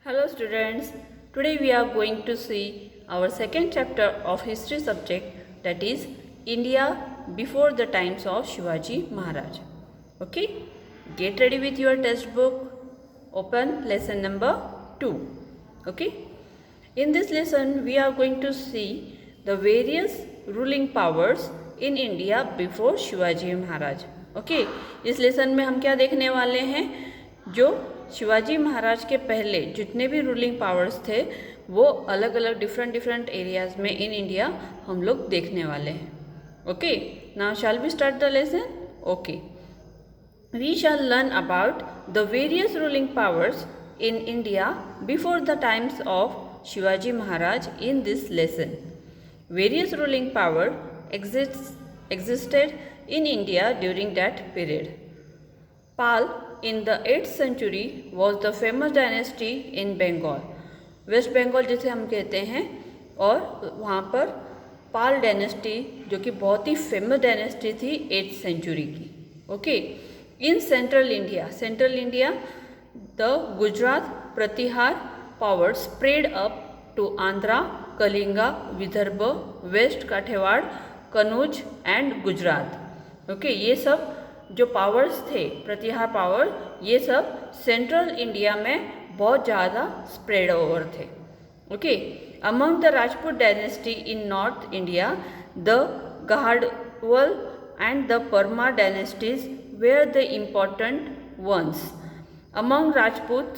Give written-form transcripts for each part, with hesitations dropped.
Hello students, today we are going to see our second chapter of history subject, that is India before the times of Shivaji Maharaj. Okay, get ready with your textbook, open lesson number 2. Okay, in this lesson we are going to see the various ruling powers in India before Shivaji Maharaj. Okay, इस lesson में हम क्या देखने वाले हैं, जो शिवाजी महाराज के पहले जितने भी रूलिंग पावर्स थे वो अलग अलग डिफरेंट एरियाज में इन इंडिया हम लोग देखने वाले हैं. Okay, now shall we start the lesson. Okay, we shall learn about the various ruling powers in India before the times of Shivaji Maharaj in this lesson. Various ruling power existed in India during that period. Pal in the 8th century was the famous dynasty in Bengal. West Bengal जिसे हम कहते हैं, और वहाँ पर पाल dynasty जो कि बहुत ही फेमस डायनेस्टी थी 8th सेंचुरी की. Okay, in central India the Gujarat Pratihara power spread up to Andhra, Kalinga, Vidarbha, west Kathiawar, Kannauj and Gujarat. Okay, ये सब जो पावर्स थे, प्रतिहार पावर, ये सब सेंट्रल इंडिया में बहुत ज़्यादा स्प्रेड ओवर थे. Okay, among the Rajput dynasty in north India the Gahadavala and the Paramara dynasties were the important ones. Among Rajput,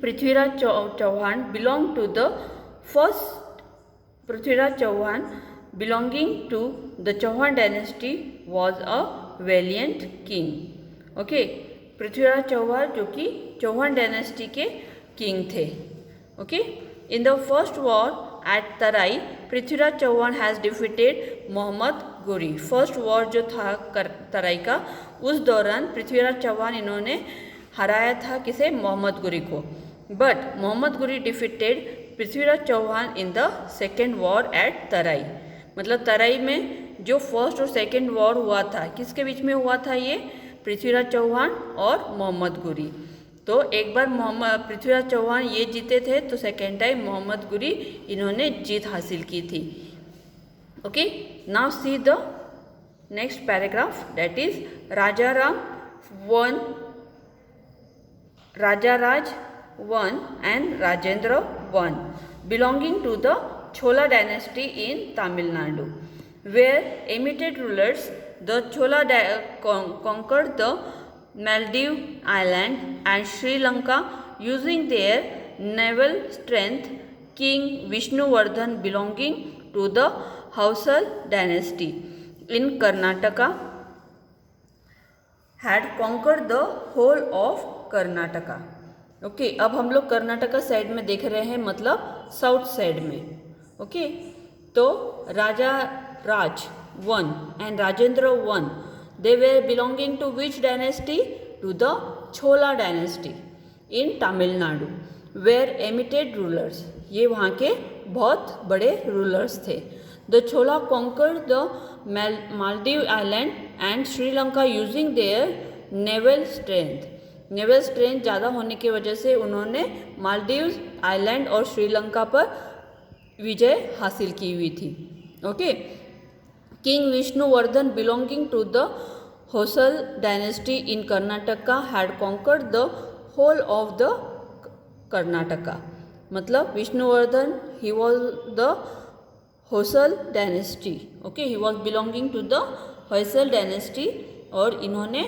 Prithviraj Chauhan belong to the first. Prithviraj Chauhan belonging to the Chauhan dynasty was a valiant king. Okay, Prithviraj Chauhan जो कि Chauhan dynasty के king थे. Okay, in the first war at Tarain Prithviraj Chauhan has defeated Mohammad Ghori. First war जो था तराई का, उस दौरान पृथ्वीराज चौहान इन्होंने हराया था किसे, मोहम्मद गोरी को. But Mohammad Ghori defeated Prithviraj Chauhan in the second war at Tarain. मतलब तराई में जो फर्स्ट और सेकेंड वॉर हुआ था, किसके बीच में हुआ था, ये पृथ्वीराज चौहान और मोहम्मद गोरी. तो एक बार पृथ्वीराज चौहान ये जीते थे, तो सेकेंड टाइम मोहम्मद गोरी इन्होंने जीत हासिल की थी. Okay, now see the next paragraph, that is Rajaraja one and Rajendra one belonging to the Chola dynasty in Tamil Nadu, where emigred rulers, the Chola conquered the Maldive Island and Sri Lanka using their naval strength. King Vishnuvardhan belonging to the Hoysala dynasty in Karnataka had conquered the whole of Karnataka. Okay, अब हम लोग Karnataka side में देख रहे हैं, मतलब south side में. Okay, तो Rajaraja one and Rajendra one, they were belonging to which dynasty, to the Chola dynasty in Tamil Nadu, were eminent rulers, ये वहाँ के बहुत बड़े रूलर्स थे. The Chola conquered the Maldive island and Sri Lanka using their naval strength. Naval strength ज़्यादा होने की वजह से उन्होंने मालदीव आइलैंड और श्रीलंका पर विजय हासिल की हुई थी. Okay, king Vishnuvardhan belonging to the Hoysala dynasty in Karnataka had conquered the whole of the Karnataka. मतलब Vishnuvardhan, he was the Hoysala dynasty. Okay, he was belonging to the Hoysala dynasty, और इन्होंने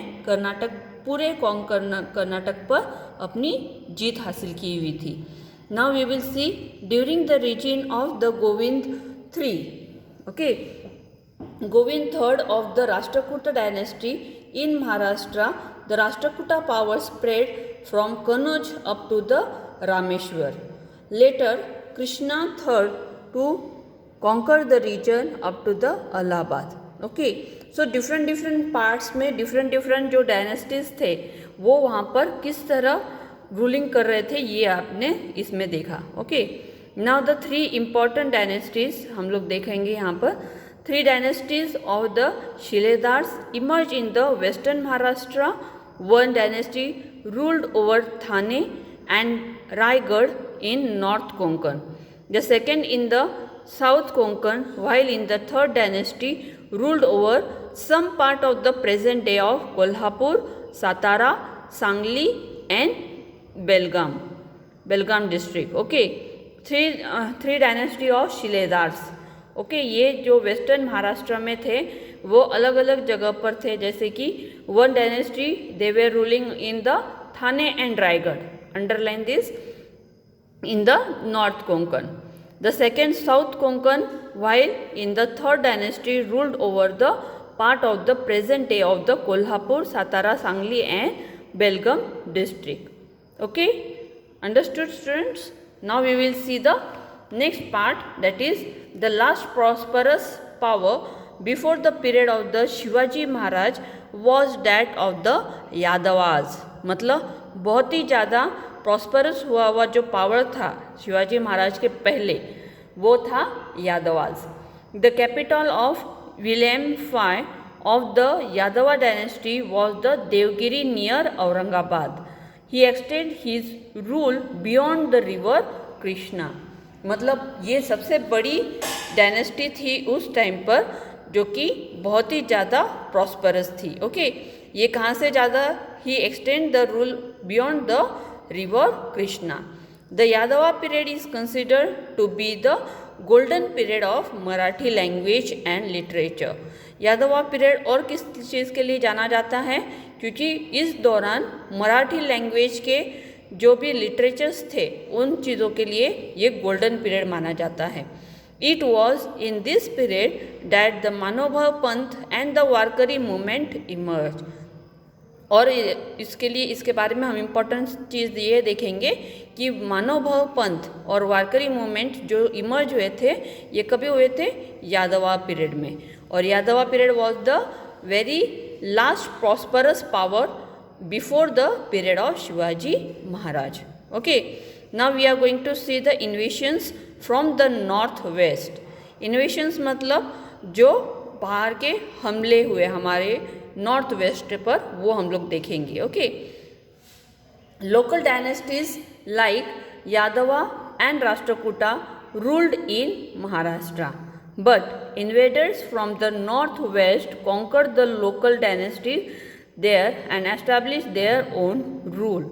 पूरे कर्नाटक पर अपनी जीत हासिल की हुई थी. Now we will see during the reign of the Govind III. Okay, Govind III of the Rashtrakuta dynasty in Maharashtra, the Rashtrakuta power spread from Kanauj up to the Rameshwar. Later, Krishna III to conquer the region up to the Allahabad. Okay, so different parts में different जो dynasties थे, वो वहाँ पर किस तरह ruling कर रहे थे, ये आपने इसमें देखा. Okay, now the 3 important dynasties हम लोग देखेंगे यहाँ पर. 3 dynasties of the Shilaharas emerge in the western Maharashtra. 1 dynasty ruled over Thane and Raigad in North Konkan. The second in the South Konkan, while in the third dynasty ruled over some part of the present day of Kolhapur, Satara, Sangli and Belgaum district. Okay, three dynasty of Shilaharas. Okay, ये जो western Maharashtra में थे वो अलग अलग जगह पर थे, जैसे कि one dynasty they way ruling in the Thane and Raigarh, underline this, in the North Konkan. The second South Konkan, while in the third dynasty ruled over the part of the present day of the Kolhapur, Satara, Sangli and Belgaum district. Okay, understood students? Now we will see the next part, that is the last prosperous power before the period of the Shivaji Maharaj was that of the Yadavas. मतलब बहुत ही ज़्यादा prosperous हुआ जो power था शिवाजी महाराज के पहले वो था यादवास. द कैपिटल ऑफ विलियम फाई of the Yadava dynasty was the Devagiri near Aurangabad. He extend his rule beyond the river Krishna. मतलब ये सबसे बड़ी डायनेस्टी थी उस टाइम पर जो कि बहुत ही ज़्यादा प्रॉस्परस थी. ओके, ये कहाँ से ज़्यादा? He extend the rule beyond the river Krishna. The Yadava period is considered to be the golden period of Marathi language and literature. Yadava period और किस चीज़ के लिए जाना जाता है? क्योंकि इस दौरान मराठी लैंग्वेज के जो भी लिटरेचर्स थे उन चीज़ों के लिए ये गोल्डन पीरियड माना जाता है. It was in this period that the Mahanubhava Panth and the Warkari movement emerge. और इसके लिए इसके बारे में हम इम्पोर्टेंट चीज़ ये देखेंगे कि मानवभाव पंथ और वारकरी मूवमेंट जो इमर्ज हुए थे ये कभी हुए थे? यादवा पीरियड में. और Yadava period was the very last prosperous power before the period of Shivaji Maharaj. Okay, now we are going to see the invasions from the north west. Invasions मतलब जो बाहर के हमले हुए हमारे नॉर्थ वेस्ट पर, वो हम लोग देखेंगे. ओके, लोकल डायनेस्टीज लाइक यादवा and Rashtrakuta ruled in Maharashtra, but invaders from the north waste conquered the local dynasties there and established their own rule.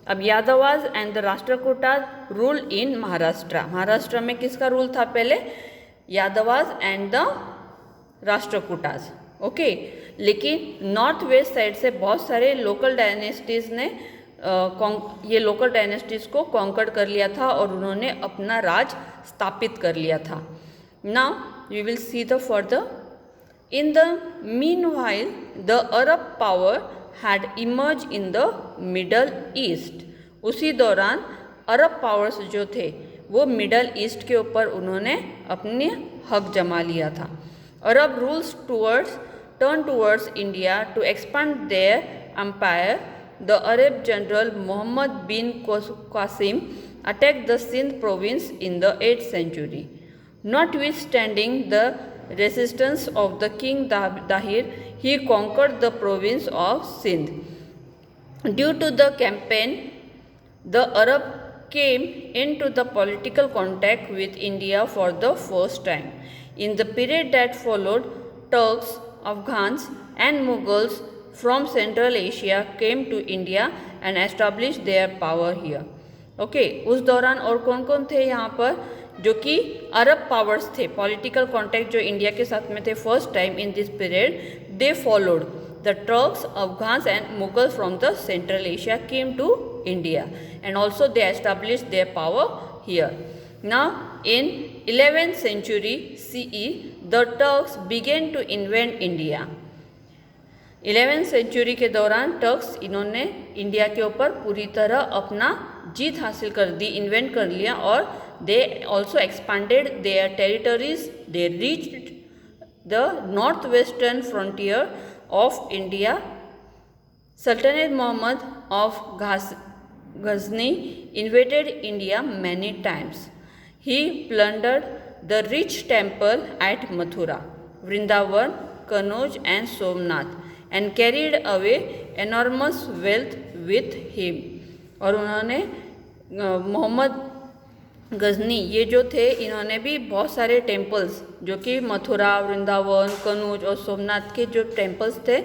अब Yadavas and the Rashtrakuta rule in Maharashtra. Maharashtra में किसका रूल था पहले? Yadavas and the Rashtrakutas. Okay, लेकिन north west side से बहुत सारे लोकल डायनेस्टीज़ ने ये लोकल डायनेस्टीज़ को कॉन्कर कर लिया था और उन्होंने अपना राज स्थापित कर लिया था. Now we will see the further. In the meanwhile the Arab power had emerge in the Middle East. उसी दौरान अरब पावर्स जो थे वो मिडल ईस्ट के ऊपर उन्होंने अपने हक जमा लिया था. अरब rules turned towards India to expand their empire. The Arab general Muhammad bin Qasim attacked the Sindh province in the 8th century. Notwithstanding the resistance of the king Dahir, he conquered the province of Sindh. Due to the campaign, the Arab came into the political contact with India for the first time. In the period that followed, Turks, Afghans and Mughals from Central Asia came to India and established their power here. Okay, उस दौरान और कौन कौन थे यहाँ पर जो कि अरब पावर्स थे, पॉलिटिकल कॉन्टैक्ट जो इंडिया के साथ में थे first time in this period. They followed the Turks, Afghans and Mughals from the Central Asia came to India and also they established their power here. Now in 11th century CE, the Turks began to invade India. 11th century के दौरान Turks इन्होंने India के ऊपर पूरी तरह अपना जीत हासिल कर दी, इन्वेंट कर लिया और they also expanded their territories. They reached the northwestern frontier of India. Sultanate Muhammad of Ghazni invaded India many times. He plundered the rich temple at Mathura, Vrindavan, Kanauj and Somnath and carried away enormous wealth with him. और उन्होंने मोहम्मद गजनी ये जो थे, इन्होंने भी बहुत सारे temples जो कि मथुरा, वृंदावन, कनौज और सोमनाथ के जो टेम्पल्स थे,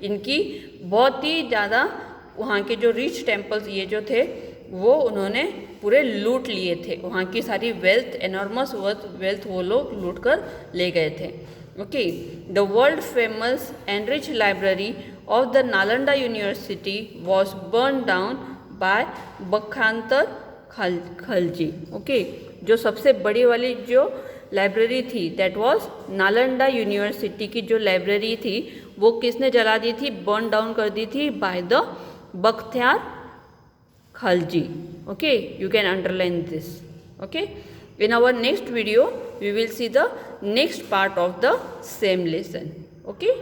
इनकी बहुत ही ज़्यादा वहाँ के जो रिच टेम्पल्स ये जो थे वो उन्होंने पूरे लूट लिए थे। वहाँ की सारी वेल्थ, एनॉर्मस वेल्थ वो लोग लूट कर ले गए थे। Okay, the world famous and rich library of the Nalanda university was burn down by Bakhtiyar Khalji. Okay, जो सबसे बड़ी वाली जो लाइब्रेरी थी दैट वाज नालंदा यूनिवर्सिटी की जो लाइब्रेरी थी वो किसने जला दी थी, बर्न डाउन कर दी थी by the Bakhtiyar Khalji. Okay, you can underline this. Okay, in our next video we will see the next part of the same lesson. Okay.